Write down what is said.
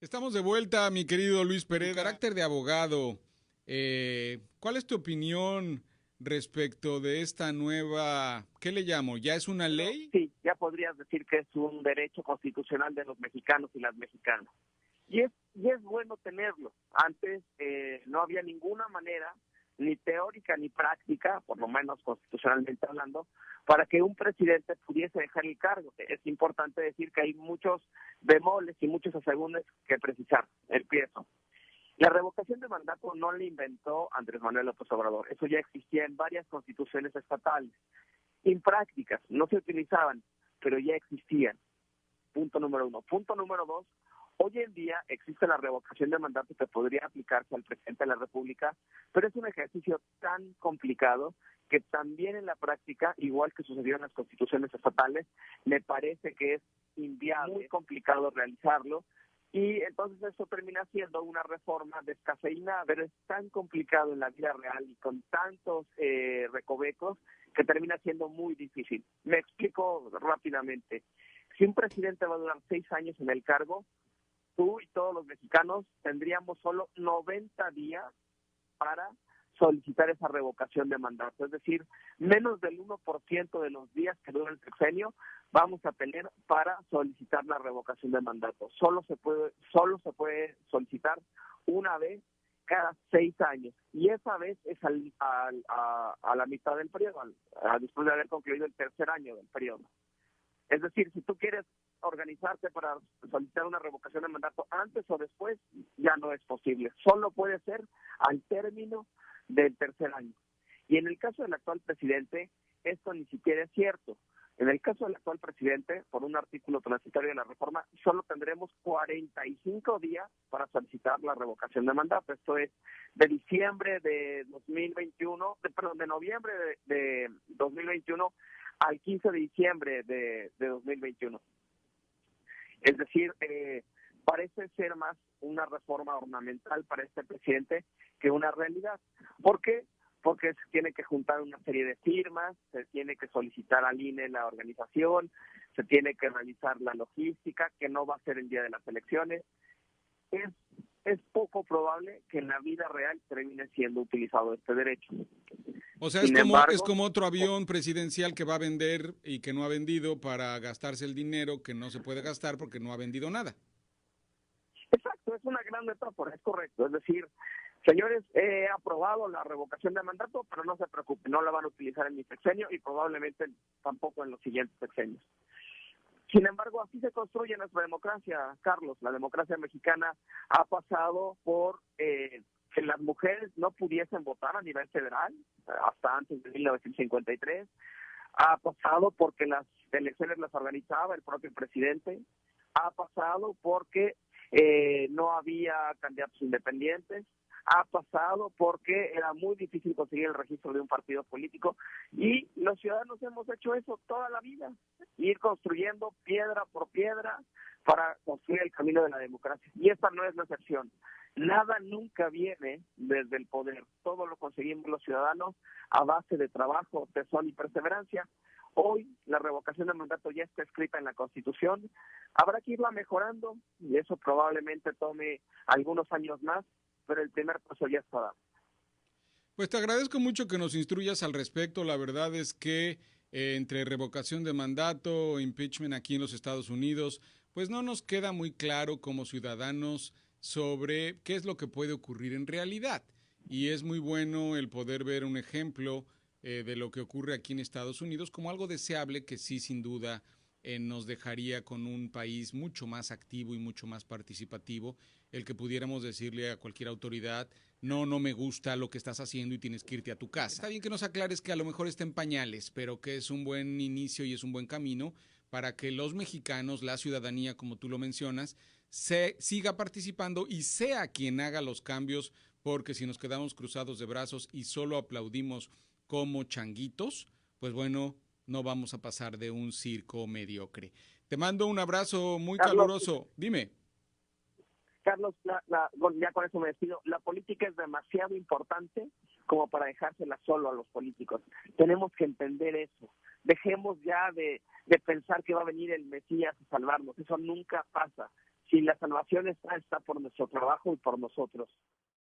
Estamos de vuelta, mi querido Luis Pérez. En carácter de abogado, ¿cuál es tu opinión respecto de esta nueva, qué le llamo? ¿Ya es una Bueno, ley? sí, ya podrías decir que es un derecho constitucional de los mexicanos y las mexicanas. Y es bueno tenerlo. Antes no había ninguna manera, ni teórica ni práctica, por lo menos constitucionalmente hablando, para que un presidente pudiese dejar el cargo. Es importante decir que hay muchos bemoles y muchos asegúnes que precisar. Empiezo. La revocación de mandato no la inventó Andrés Manuel López Obrador. Eso ya existía en varias constituciones estatales. Imprácticas, no se utilizaban, pero ya existían. Punto número uno. Punto número dos, hoy en día existe la revocación de mandato que podría aplicarse al presidente de la República, pero es un ejercicio tan complicado que también en la práctica, igual que sucedió en las constituciones estatales, me parece que es inviable, muy complicado realizarlo, y entonces eso termina siendo una reforma descafeinada, pero es tan complicado en la vida real y con tantos recovecos que termina siendo muy difícil. Me explico rápidamente. Si un presidente va a durar 6 años en el cargo, tú y todos los mexicanos tendríamos solo 90 días para solicitar esa revocación de mandato. Es decir, menos del 1% de los días que dura el sexenio vamos a tener para solicitar la revocación de mandato. Solo se puede solicitar una vez cada 6 años. Y esa vez es a la mitad del periodo, después de haber concluido el tercer año del periodo. Es decir, si tú quieres organizarte para solicitar una revocación de mandato antes o después, ya no es posible. Solo puede ser al término del tercer año. Y en el caso del actual presidente, esto ni siquiera es cierto. En el caso del actual presidente, por un artículo transitorio de la reforma, solo tendremos 45 días para solicitar la revocación de mandato. Esto es de diciembre de 2021, de noviembre de 2021 al 15 de diciembre de 2021. Es decir, parece ser más una reforma ornamental para este presidente que una realidad. ¿Por qué? Porque se tiene que juntar una serie de firmas, se tiene que solicitar al INE la organización, se tiene que realizar la logística, que no va a ser el día de las elecciones. Es, es poco probable que en la vida real termine siendo utilizado este derecho. O sea, Sin es embargo, como otro avión presidencial que va a vender y que no ha vendido para gastarse el dinero que no se puede gastar porque no ha vendido nada. exacto, es una gran metáfora, es correcto. Es decir, señores, he aprobado la revocación de mandato, pero no se preocupen, no la van a utilizar en mi sexenio y probablemente tampoco en los siguientes sexenios. Sin embargo, así se construye nuestra democracia, Carlos. La democracia mexicana ha pasado por que las mujeres no pudiesen votar a nivel federal hasta antes de 1953. Ha pasado porque las elecciones las organizaba el propio presidente. Ha pasado porque no había candidatos independientes. Ha pasado porque era muy difícil conseguir el registro de un partido político y los ciudadanos hemos hecho eso toda la vida, ir construyendo piedra por piedra para construir el camino de la democracia. Y esta no es la excepción. Nada nunca viene desde el poder, todo lo conseguimos los ciudadanos a base de trabajo, tesón y perseverancia. Hoy la revocación de mandato ya está escrita en la Constitución, habrá que irla mejorando y eso probablemente tome algunos años más, pero el primer paso ya está dado. Pues te agradezco mucho que nos instruyas al respecto. La verdad es que entre revocación de mandato, impeachment aquí en los Estados Unidos, pues no nos queda muy claro como ciudadanos sobre qué es lo que puede ocurrir en realidad. Y es muy bueno el poder ver un ejemplo de lo que ocurre aquí en Estados Unidos como algo deseable que sí, sin duda, nos dejaría con un país mucho más activo y mucho más participativo, el que pudiéramos decirle a cualquier autoridad, no, no me gusta lo que estás haciendo y tienes que irte a tu casa. Está bien que nos aclares que a lo mejor está en pañales, pero que es un buen inicio y es un buen camino para que los mexicanos, la ciudadanía, como tú lo mencionas, siga participando y sea quien haga los cambios, porque si nos quedamos cruzados de brazos y solo aplaudimos como changuitos, pues bueno, no vamos a pasar de un circo mediocre. Te mando un abrazo muy Carlos, caluroso. Dime. Carlos, bueno, ya con eso me despido. La política es demasiado importante como para dejársela solo a los políticos. Tenemos que entender eso. Dejemos ya de pensar que va a venir el Mesías a salvarnos. Eso nunca pasa. Si la salvación está por nuestro trabajo y por nosotros.